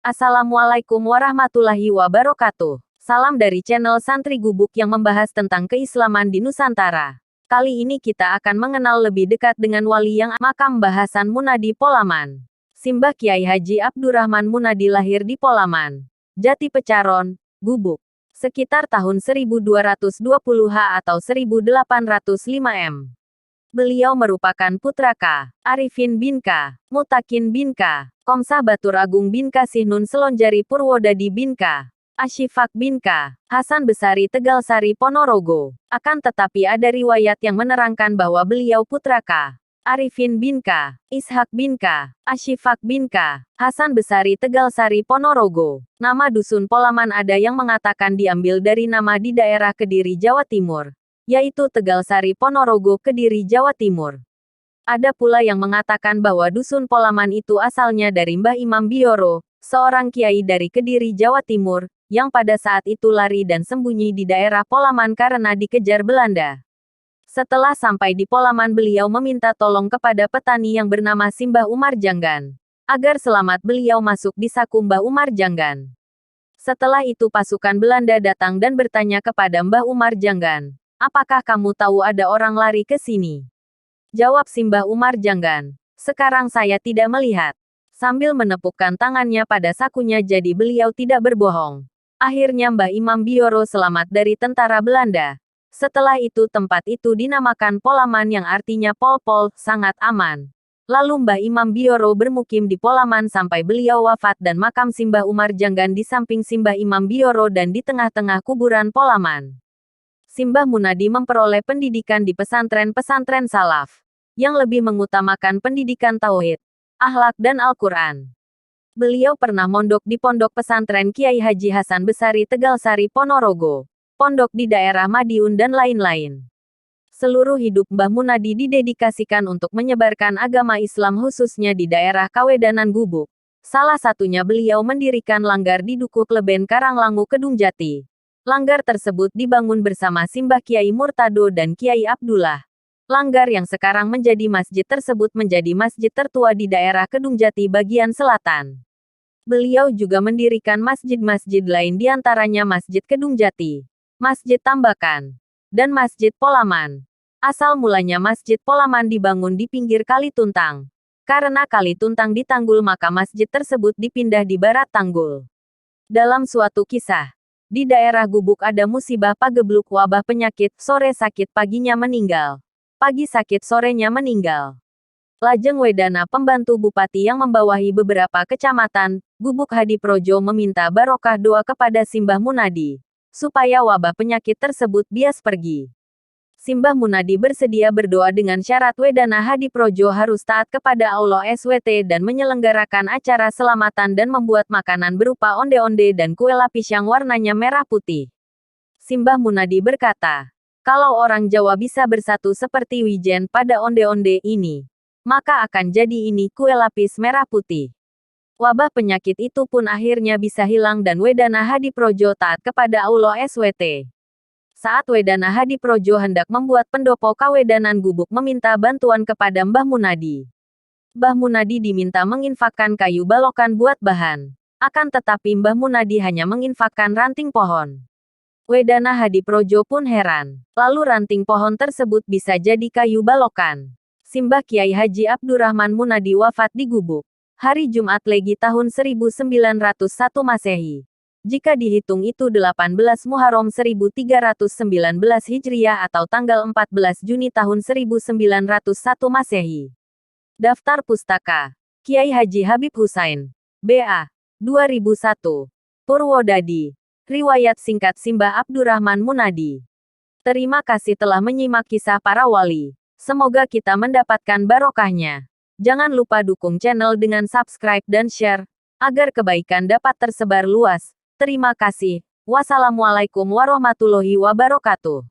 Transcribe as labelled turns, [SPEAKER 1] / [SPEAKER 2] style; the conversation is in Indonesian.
[SPEAKER 1] Assalamualaikum warahmatullahi wabarakatuh. Salam dari channel Santri Gubuk yang membahas tentang keislaman di Nusantara. Kali ini kita akan mengenal lebih dekat dengan wali yang makam Mbah Hasan Munadi Polaman. Simbah Kiai Haji Abdurrahman Munadi lahir di Polaman, Jati Pecaron, Gubuk, sekitar tahun 1220H atau 1805 M. Beliau merupakan putra K. Arifin bin K. Mutakin bin K. Komsah Batur Agung bin K. Sihnun Selonjari Purwodadi bin K. Asyifak bin K. Hasan Besari Tegalsari Ponorogo. Akan tetapi ada riwayat yang menerangkan bahwa beliau putra K. Arifin bin K. Ishak bin K. Asyifak bin K. Hasan Besari Tegalsari Ponorogo. Nama dusun Polaman ada yang mengatakan diambil dari nama di daerah Kediri, Jawa Timur, yaitu Tegalsari Ponorogo, Kediri, Jawa Timur. Ada pula yang mengatakan bahwa dusun Polaman itu asalnya dari Mbah Imam Bioro, seorang kiai dari Kediri, Jawa Timur, yang pada saat itu lari dan sembunyi di daerah Polaman karena dikejar Belanda. Setelah sampai di Polaman, beliau meminta tolong kepada petani yang bernama Simbah Umar Janggan, agar selamat beliau masuk di saku Mbah Umar Janggan. Setelah itu pasukan Belanda datang dan bertanya kepada Mbah Umar Janggan, "Apakah kamu tahu ada orang lari ke sini?" Jawab Simbah Umar Janggan, "Sekarang saya tidak melihat." Sambil menepukkan tangannya pada sakunya, jadi beliau tidak berbohong. Akhirnya Mbah Imam Bioro selamat dari tentara Belanda. Setelah itu tempat itu dinamakan Polaman yang artinya Pol-Pol, sangat aman. Lalu Mbah Imam Bioro bermukim di Polaman sampai beliau wafat dan makam Simbah Umar Janggan di samping Simbah Imam Bioro dan di tengah-tengah kuburan Polaman. Simbah Munadi memperoleh pendidikan di pesantren-pesantren salaf, yang lebih mengutamakan pendidikan tauhid, akhlak dan Al-Quran. Beliau pernah mondok di pondok pesantren Kiai Haji Hasan Besari Tegalsari Ponorogo, pondok di daerah Madiun dan lain-lain. Seluruh hidup Mbah Munadi didedikasikan untuk menyebarkan agama Islam khususnya di daerah Kawedanan Gubuk. Salah satunya beliau mendirikan langgar di Dukuh Kleben Karanglangu Kedung Jati. Langgar tersebut dibangun bersama Simbah Kiai Murtado dan Kiai Abdullah. Langgar yang sekarang menjadi masjid tersebut menjadi masjid tertua di daerah Kedung Jati bagian selatan. Beliau juga mendirikan masjid-masjid lain diantaranya Masjid Kedung Jati, Masjid Tambakan, dan Masjid Polaman. Asal mulanya Masjid Polaman dibangun di pinggir Kali Tuntang. Karena Kali Tuntang ditanggul maka masjid tersebut dipindah di barat tanggul. Dalam suatu kisah, di daerah Gubuk ada musibah pagebluk wabah penyakit, sore sakit paginya meninggal. Pagi sakit sorenya meninggal. Lajeng Wedana pembantu bupati yang membawahi beberapa kecamatan, Gubuk Hadiprojo meminta barokah doa kepada Simbah Munadi, supaya wabah penyakit tersebut bias pergi. Simbah Munadi bersedia berdoa dengan syarat Wedana Hadiprojo harus taat kepada Allah SWT dan menyelenggarakan acara selamatan dan membuat makanan berupa onde-onde dan kue lapis yang warnanya merah putih. Simbah Munadi berkata, "Kalau orang Jawa bisa bersatu seperti wijen pada onde-onde ini, maka akan jadi ini kue lapis merah putih." Wabah penyakit itu pun akhirnya bisa hilang dan Wedana Hadiprojo taat kepada Allah SWT. Saat Wedana Hadiprojo hendak membuat pendopo Kawedanan Gubuk meminta bantuan kepada Mbah Munadi. Mbah Munadi diminta menginfakkan kayu balokan buat bahan. Akan tetapi Mbah Munadi hanya menginfakkan ranting pohon. Wedana Hadiprojo pun heran. Lalu ranting pohon tersebut bisa jadi kayu balokan. Simbah Kiai Haji Abdurrahman Munadi wafat di Gubuk, hari Jumat Legi tahun 1901 Masehi. Jika dihitung itu 18 Muharram 1319 Hijriah atau tanggal 14 Juni tahun 1901 Masehi. Daftar Pustaka Kiai Haji Habib Husain, B.A. 2001. Purwodadi. Riwayat singkat Simbah Abdurrahman Munadi. Terima kasih telah menyimak kisah para wali. Semoga kita mendapatkan barokahnya. Jangan lupa dukung channel dengan subscribe dan share, agar kebaikan dapat tersebar luas. Terima kasih. Wassalamualaikum warahmatullahi wabarakatuh.